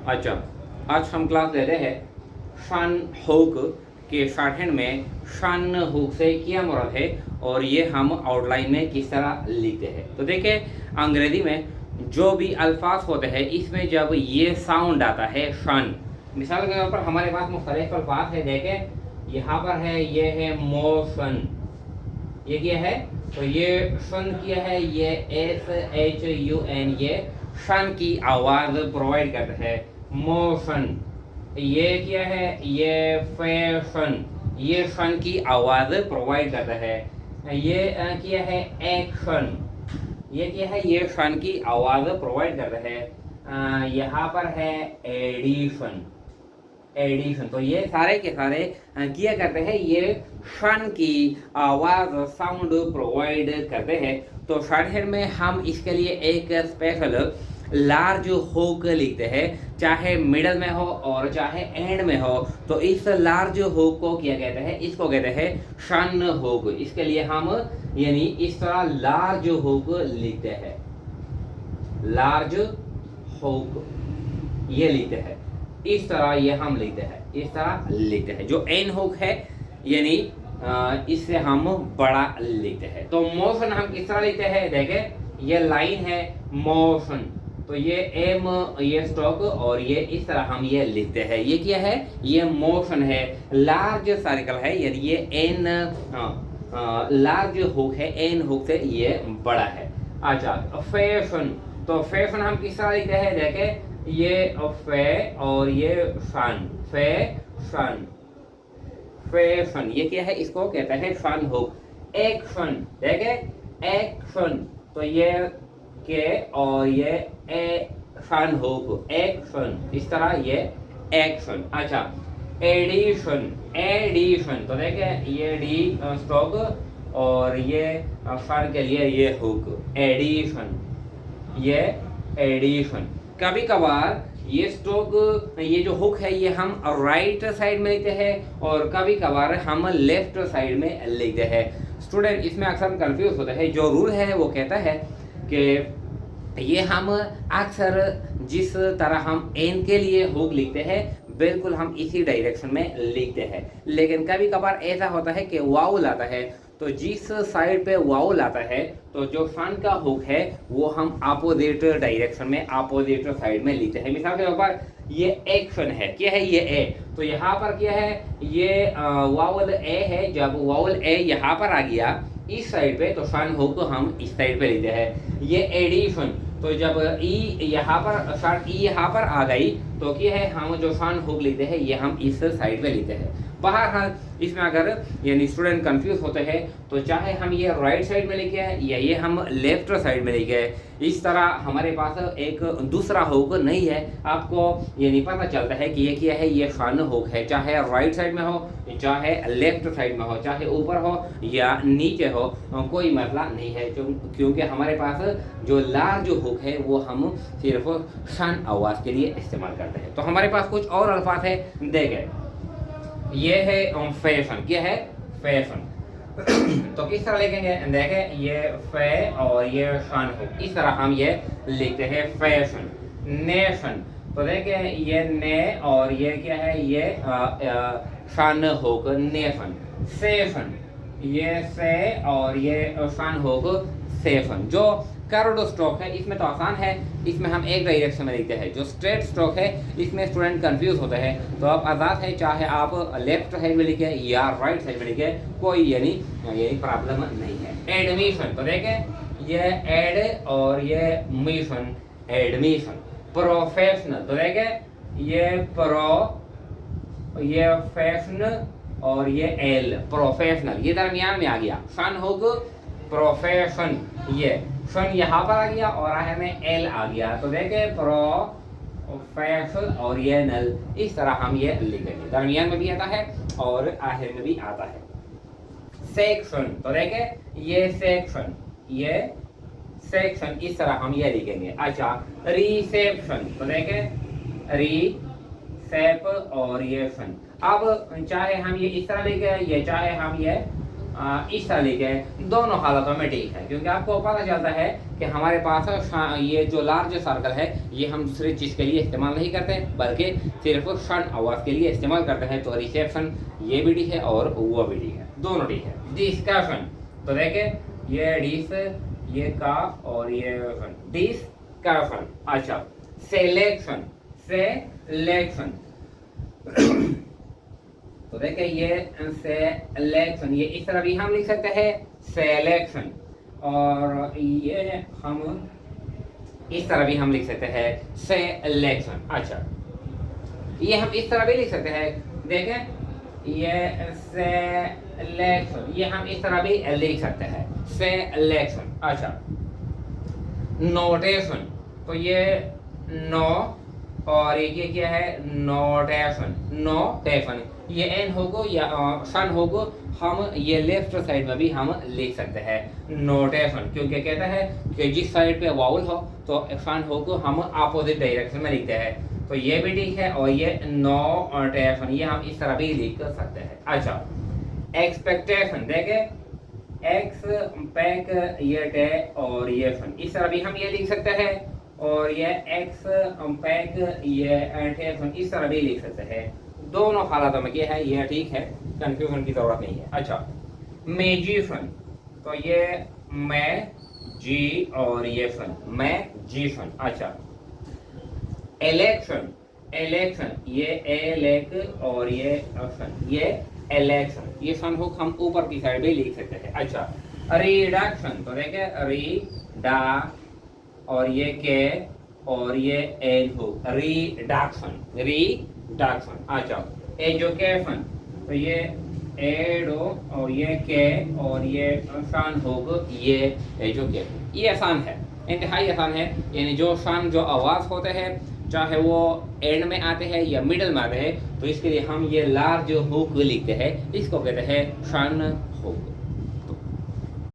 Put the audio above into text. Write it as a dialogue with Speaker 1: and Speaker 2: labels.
Speaker 1: अच्छा, आज हम क्लास ले रहे हैं शान होक के शॉर्ट हैंड में शान होक से क्या मुराद है और ये हम आउटलाइन में किस तरह लिखते हैं। तो देखिए, अंग्रेजी में जो भी अल्फाज होते हैं इसमें जब ये साउंड आता है शान, मिसाल के तौर पर हमारे पास मुख्तलिफ अल्फाज है। देखें यहाँ पर है, ये है मोशन, ये क्या है, तो ये शन क्या है, ये SHUN, ये शन की आवाज प्रोवाइड करता है। मोशन, ये क्या है, ये फैशन, ये शन की आवाज प्रोवाइड करता है। ये क्या है, एक्शन, ये क्या है, ये शन की आवाज प्रोवाइड करता है। यहाँ पर है एडिशन, एडिशन, तो ये सारे के सारे किया करते हैं, ये शन की आवाज साउंड प्रोवाइड करते हैं। तो शॉर्ट हैंड में हम इसके लिए एक स्पेशल लार्ज होक लिखते हैं, चाहे मिडल में हो और चाहे एंड में हो। तो इस लार्ज होक को क्या कहते हैं, इसको कहते हैं शन होक। इसके लिए हम यानी इस तरह लार्ज होक लिखते हैं, लार्ज होक ये लिखते हैं, इस तरह ये हम लिखते हैं, इस तरह लिखते हैं। जो एन हुक है यानी इससे हम बड़ा लिखते हैं। तो मोशन हम किस तरह लिखते हैं, देखें ये लाइन है मोशन, तो ये एम, ये स्ट्रोक और ये इस तरह हम ये लिखते हैं। ये क्या है, ये मोशन है। लार्ज सर्कल है यानी ये एन लार्ज हुक है, एन हुक से ये बड़ा है। अच्छा, फैशन, तो फैशन हम किस तरह लिखते हैं, देखें ये फे और ये शन, फैशन, फैशन, ये क्या है, इसको कहते हैं शन हुक। एक्शन, देखे एक्शन, तो ये के और ये ए शन हुक, एक्शन, इस तरह ये एक्शन। अच्छा, एडिशन, एडिशन, तो देखे ये डी स्ट्रोक और ये शन के लिए ये हुक, एडिशन, ये एडिशन। कभी कभार ये स्ट्रोक, ये जो हुक है, ये हम राइट साइड में लिखते हैं और कभी कभार हम लेफ्ट साइड में लिखते हैं। स्टूडेंट इसमें अक्सर कंफ्यूज होते हैं। जो रूल है वो कहता है कि ये हम अक्सर जिस तरह हम एन के लिए हुक लिखते हैं बिल्कुल हम इसी डायरेक्शन में लिखते हैं, लेकिन कभी कभार ऐसा होता है कि वाउल आता है, तो जिस साइड पे वाउल आता है तो जो शन का हुक है वो हम अपोजिट डायरेक्शन में, अपोजिट साइड में लिखते हैं। मिसाल के तौर पर ये एक्शन है, क्या है, ये ए, तो यहाँ पर क्या है, ये वाउल ए है। जब वाउल ए यहाँ पर आ गया इस साइड पे तो शन हुक हम इस साइड पे लिखते हैं। ये एडिशन, तो जब ई यहाँ पर, शन ई यहाँ पर आ गई तो क्या है, हम जो शन हुक लिखते हैं ये हम इस साइड पे लिखते हैं। बहरहाल इसमें अगर यानी स्टूडेंट कंफ्यूज होते हैं तो चाहे हम ये राइट साइड में लिखे हैं या ये हम लेफ्ट साइड में लिखे हैं, इस तरह हमारे पास एक दूसरा हुक नहीं है। आपको यानी पता चलता है कि ये क्या है, ये शन हुक है, चाहे राइट साइड में हो, चाहे लेफ्ट साइड में हो, चाहे ऊपर हो या नीचे हो, कोई मसला नहीं है। क्योंकि हमारे पास जो लार्ज हुक है वो हम सिर्फ शन आवाज के लिए इस्तेमाल करते हैं। तो हमारे पास कुछ और अल्फाज है, देखें ये है फैशन, क्या है, फैशन। तो किस तरह लिखेंगे, देखें ये फे और ये शन हो, इस तरह हम ये लिखते हैं फैशन। नेशन, तो देखें ये ने और ये क्या है, ये शन होक, नेशन। सेशन, ये से और ये शन होक, सेशन। जो कर्व्ड स्ट्रोक है इसमें तो आसान है, इसमें हम एक डायरेक्शन में लिखते हैं। जो स्ट्रेट स्ट्रोक है इसमें स्टूडेंट कंफ्यूज होते हैं, तो आप आज़ाद है, चाहे आप लेफ्ट साइड में लिखें या राइट साइड में लिखें, कोई यानी प्रॉब्लम नहीं है। एडमिशन, तो देखें ये एड और ये मिशन, एडमिशन। प्रोफेशनल, तो देखें ये प्रो, ये फैशन और ये एल, प्रोफेशनल, ये दरमियान में आ गया। सन होक प्रोफेशन, ये सन यहाँ पर आ गया और आखिर में एल आ गया, तो देखे प्रोफेशनल और ये नल, इस तरह हम ये लिखेंगे। दरमियान में भी आता है और आखिर में भी आता है। सेक्शन, तो देखे ये सेक्शन, ये सेक्शन, इस तरह हम ये लिखेंगे। अच्छा, रिसेप्शन, तो देखे रिसेप और ये शन। अब चाहे हम ये इस तरह लिखे, ये चाहे हम ये इस तरह लिखे हैं, दोनों हालतों में ठीक है, क्योंकि आपको पता चलता है कि हमारे पास ये जो लार्ज सर्कल है ये हम दूसरी चीज़ के लिए इस्तेमाल नहीं करते, बल्कि सिर्फ षण आवाज़ के लिए इस्तेमाल करते हैं। तो रिसेप्शन ये भी डी है और वो भी डी है, दोनों डी है। डिस्कशन, तो देखें ये डिस, ये का और ये डिस्कशन। अच्छा, सिलेक्शन, सिलेक्शन, तो देखिए ये सिलेक्शन, ये इस तरह भी हम लिख सकते हैं सिलेक्शन, और ये हम इस तरह भी हम लिख सकते हैं सिलेक्शन। अच्छा, ये हम इस तरह भी लिख सकते हैं, देखें ये सिलेक्शन, ये हम इस तरह भी लिख सकते हैं सिलेक्शन। अच्छा, नोटेशन, तो ये नो और ये क्या है नोटेशन, नोटेशन, ये एन होगो या सन होगो, हम ये लेफ्ट साइड में भी हम लिख सकते हैं नोटेशन, क्योंकि कहता है कि जिस साइड पे वाउल हो तो सन होगो हम अपोजिट डायरेक्शन में लिखते हैं। तो ये भी ठीक है, और ये नोटेशन ये हम इस तरह भी लिख सकते हैं। अच्छा, एक्सपेक्टेशन, देखे एक्स पैक ये डे और ये सन, इस तरह भी हम ये लिख सकते हैं, और ये एक्स पैक ये टेसन इस तरह भी लिख सकते हैं। दोनों हालातों में क्या है ये ठीक है, कंफ्यूजन की जरूरत नहीं है। अच्छा, मैजिशियन, तो ये मैं जी और ये सन, मैजिशियन। अच्छा, इलेक्शन, इलेक्शन, ये एलेक और ये सन, ये इलेक्शन, ये सन हो हम ऊपर की साइड भी लिख सकते हैं। अच्छा, रिडक्शन, तो देखिए रीडा और ये के और ये एल हो, रिडक्शन, रिडक्शन। अच्छा, एजुकेशन, तो ये एडो और ये के और ये शान होगा ये एजुकेशन। ये आसान है, इंतहाई आसान है, यानी जो शान जो आवाज़ होते हैं चाहे वो एंड में आते हैं या मिडल में आते हैं, तो इसके लिए हम ये लार्ज हुक लिखते हैं, इसको कहते हैं शान हुक।